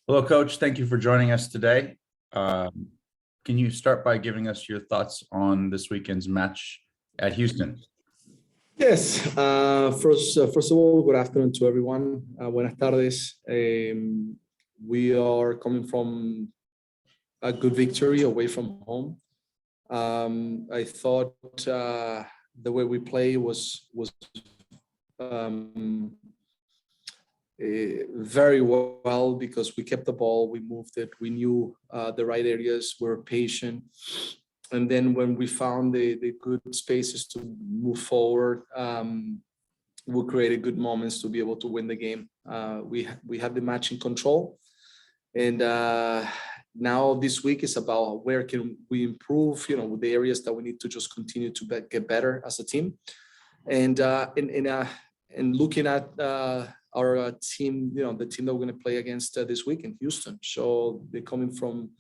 Hello, Coach. Thank you for joining us today. Can you start by giving us your thoughts on this weekend's match at Houston? Yes. First of all, good afternoon to everyone. Buenas tardes. We are coming from a good victory away from home. I thought the way we play was very well because we kept the ball, we moved it, we knew the right areas, we were patient. And then when we found the good spaces to move forward, we created good moments to be able to win the game. We had the match in control. And now this week is about where can we improve, the areas that we need to just continue to get better as a team. And looking at our team, the team that we're going to play against this week in Houston. So they're coming from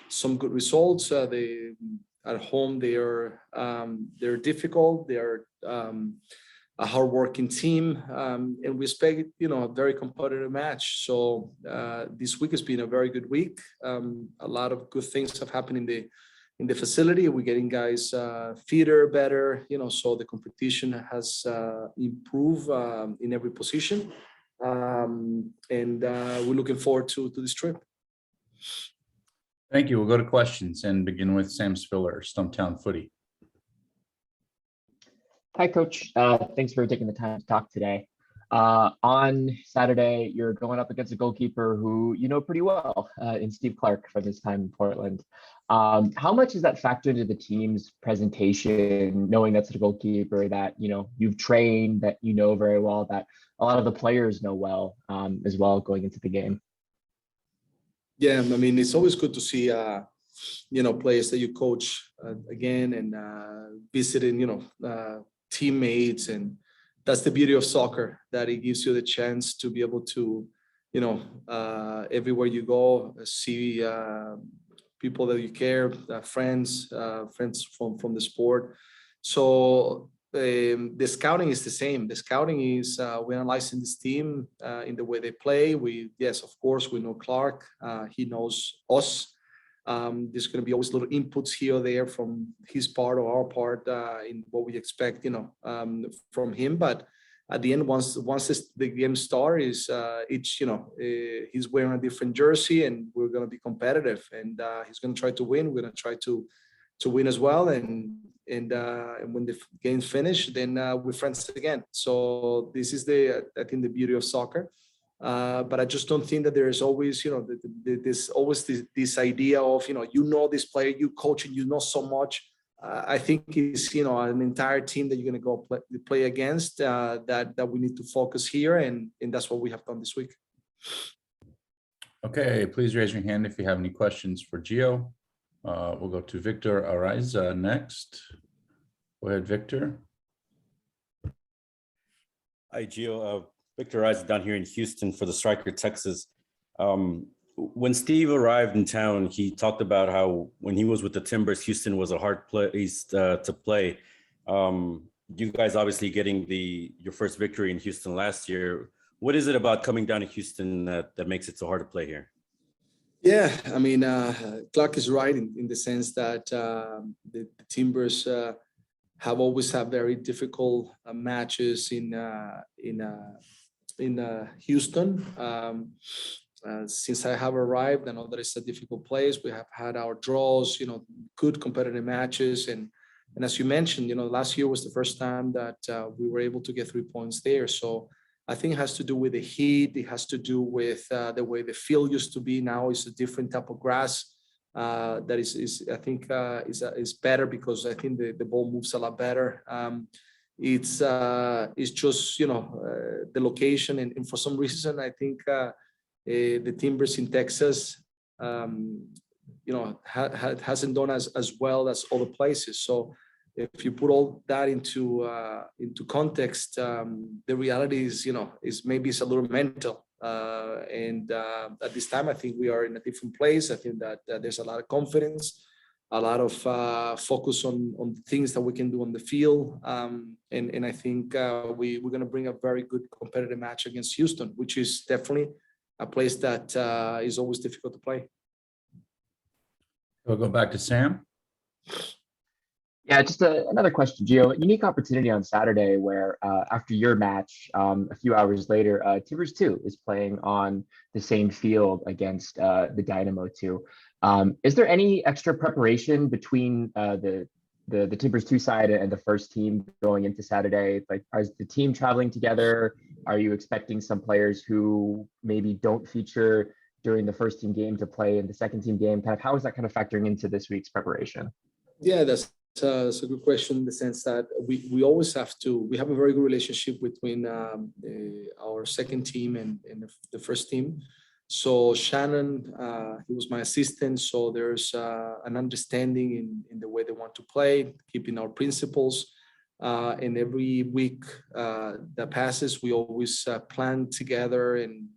some good results. They at home they're difficult. They're a hardworking team, and we expect a very competitive match. So this week has been a very good week. A lot of good things have happened in the facility. We're getting guys fitter, better. So the competition has improved in every position, and we're looking forward to this trip. Thank you. We'll go to questions and begin with Sam Spiller, Stumptown Footy. Hi, Coach. Thanks for taking the time to talk today. On Saturday, you're going up against a goalkeeper who you know pretty well, in Steve Clark from his time in Portland. How much does that factor into the team's presentation, knowing that's the goalkeeper that you've trained, that you know very well, that a lot of the players know well as well going into the game? Yeah, I mean, it's always good to see players that you coach again and visiting teammates, and that's the beauty of soccer, that it gives you the chance to be able to everywhere you go see people that you care, friends from the sport. So the scouting is the same. The scouting is we're analyzing this team in the way they play. Yes, of course, we know Clark. He knows us. There's going to be always little inputs here or there from his part or our part in what we expect, from him. But at the end, once the game starts, he's wearing a different jersey, and we're going to be competitive. And he's going to try to win. We're going to try to win as well. And when the game's finished, then we're friends again. So this is I think the beauty of soccer. But I just don't think that there is always, there's always this idea of, this player, you coach and you know so much. I think it's, an entire team that you're going to go play against that we need to focus here. And that's what we have done this week. Okay, please raise your hand if you have any questions for Gio. We'll go to Victor Araiza next. Go ahead, Victor. Hi, Gio. Victor Araiza down here in Houston for the Striker, Texas. When Steve arrived in town, he talked about how when he was with the Timbers, Houston was a hard place to play. You guys obviously getting your first victory in Houston last year. What is it about coming down to Houston that makes it so hard to play here? Yeah, I mean, Clark is right in the sense that the Timbers have always had very difficult matches in Houston. Since I have arrived, I know that it's a difficult place. We have had our draws, good competitive matches, and as you mentioned, last year was the first time that we were able to get 3 points there. So I think it has to do with the heat. It has to do with the way the field used to be. Now it's a different type of grass that is better, because I think the ball moves a lot better. It's just the location, and for some reason I think the Timbers in Texas hasn't done as well as other places. So if you put all that into context, the reality is maybe it's a little mental, and at this time I think we are in a different place. I think that there's a lot of confidence, a lot of focus on things that we can do on the field, and I think we're going to bring a very good competitive match against Houston, which is definitely a place that is always difficult to play. We'll go back to Sam. Yeah, just another question, Gio. Unique opportunity on Saturday where after your match, a few hours later, Timbers 2 is playing on the same field against the Dynamo 2. Is there any extra preparation between the Timbers 2 side and the first team going into Saturday? Like, is the team traveling together? Are you expecting some players who maybe don't feature during the first team game to play in the second team game? Kind of how is that kind of factoring into this week's preparation? Yeah, that's a good question in the sense that we always we have a very good relationship between our second team and the first team. So Shannon, he was my assistant. So there's an understanding in the way they want to play, keeping our principles. And every week that passes, we always plan together, and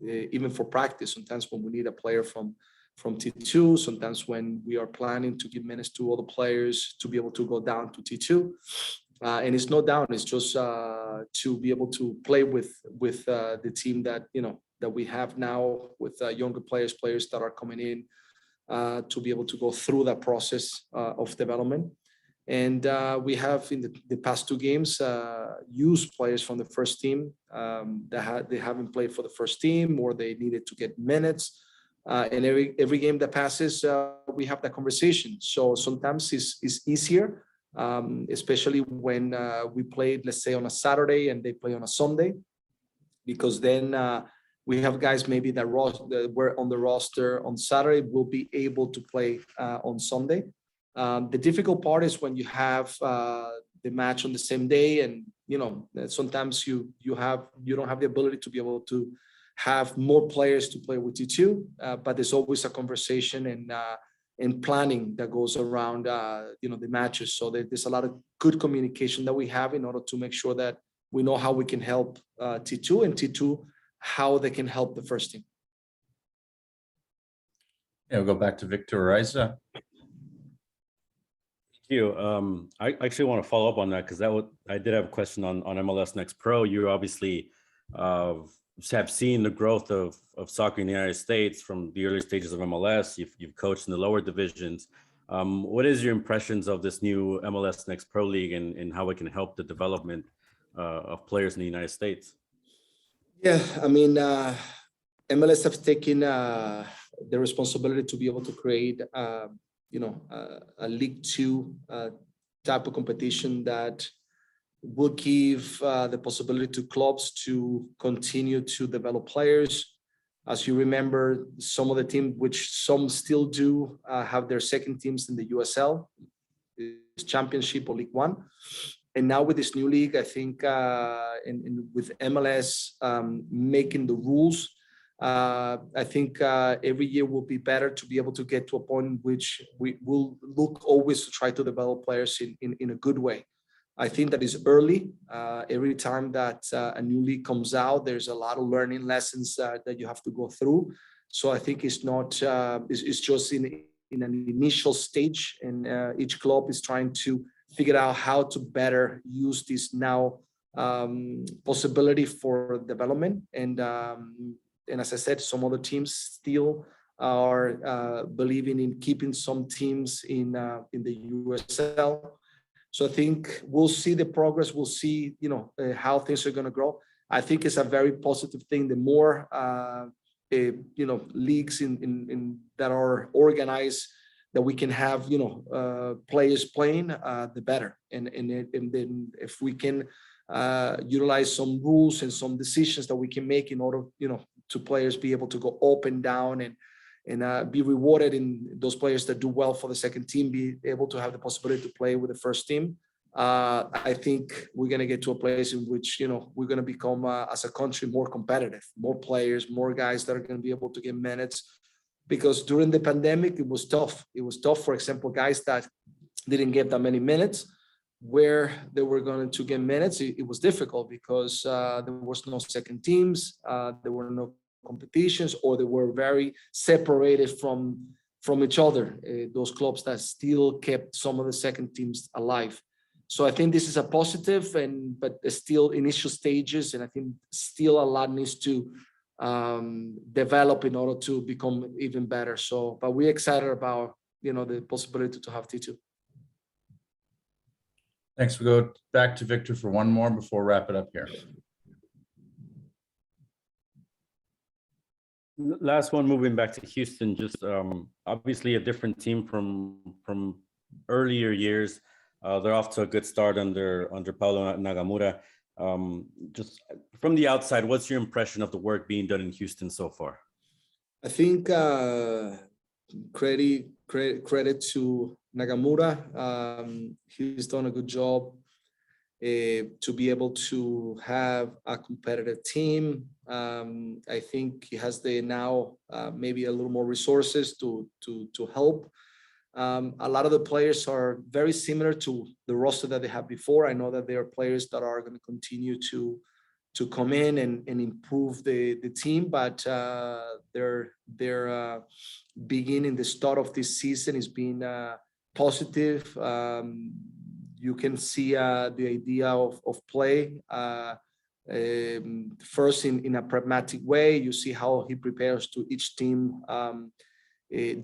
even for practice, sometimes when we need a player from T2, sometimes when we are planning to give minutes to other players to be able to go down to T2. And it's not down, it's just to be able to play with the team that, that we have now with younger players that are coming in to be able to go through that process of development. And we have in the past two games used players from the first team that they haven't played for the first team, or they needed to get minutes. And every game that passes, we have that conversation. So sometimes it's easier, especially when we played, let's say, on a Saturday and they play on a Sunday, because then we have guys maybe that were on the roster on Saturday will be able to play on Sunday. The difficult part is when you have the match on the same day, and sometimes you don't have the ability to be able to have more players to play with T2, but there's always a conversation and planning that goes around the matches. So there's a lot of good communication that we have in order to make sure that we know how we can help T2, and T2 how they can help the first team. Yeah, we'll go back to Victor Ariza. Thank you. I actually want to follow up on that, because I did have a question on MLS Next Pro. You obviously have seen the growth of soccer in the United States from the early stages of MLS. You've coached in the lower divisions. What is your impressions of this new MLS Next Pro League and how it can help the development of players in the United States? Yeah, I mean, MLS have taken the responsibility to be able to create, a League Two type of competition that will give the possibility to clubs to continue to develop players. As you remember, some of the teams, which some still do, have their second teams in the USL, Championship or League One. And now with this new league, I think, and with MLS making the rules, I think every year will be better to be able to get to a point in which we will look always to try to develop players in a good way. I think that is early. Every time that a new league comes out, there's a lot of learning lessons that you have to go through. So I think it's not, it's just in an initial stage, and each club is trying to figure out how to better use this now possibility for development. And as I said, some other teams still are believing in keeping some teams in the USL. So I think we'll see the progress. We'll see, how things are going to grow. I think it's a very positive thing. The more, leagues in that are organized, that we can have, players playing, the better. And then if we can utilize some rules and some decisions that we can make in order, to players be able to go up and down and be rewarded, in those players that do well for the second team, be able to have the possibility to play with the first team. I think we're going to get to a place in which, we're going to become, as a country, more competitive, more players, more guys that are going to be able to get minutes. Because during the pandemic, it was tough. It was tough, for example, guys that didn't get that many minutes, where they were going to get minutes. It was difficult because there was no second teams, there were no competitions, or they were very separated from each other, those clubs that still kept some of the second teams alive. So I think this is a positive, but it's still initial stages, and I think still a lot needs to develop in order to become even better. So, but we're excited about, the possibility to have T2. Thanks. We go back to Victor for one more before we wrap it up here. Last one, moving back to Houston, just obviously a different team from earlier years. They're off to a good start under Paulo Nagamura. Just from the outside, what's your impression of the work being done in Houston so far? I think credit to Nagamura. He's done a good job to be able to have a competitive team. I think he has now maybe a little more resources to help. A lot of the players are very similar to the roster that they had before. I know that there are players that are going to continue to come in and improve the team, but their beginning, the start of this season has been positive. You can see the idea of play first in a pragmatic way. You see how he prepares to each team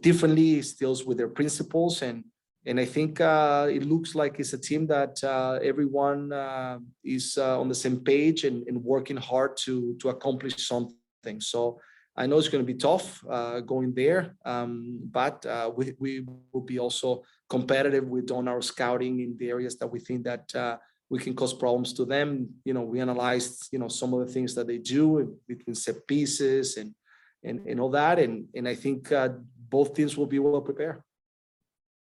differently. He deals with their principles, and I think it looks like it's a team that everyone is on the same page and working hard to accomplish something. So I know it's going to be tough going there, but we will be also competitive. We've done our scouting in the areas that we think that we can cause problems to them. We analyzed, some of the things that they do between set pieces and all that. And I think both teams will be well prepared.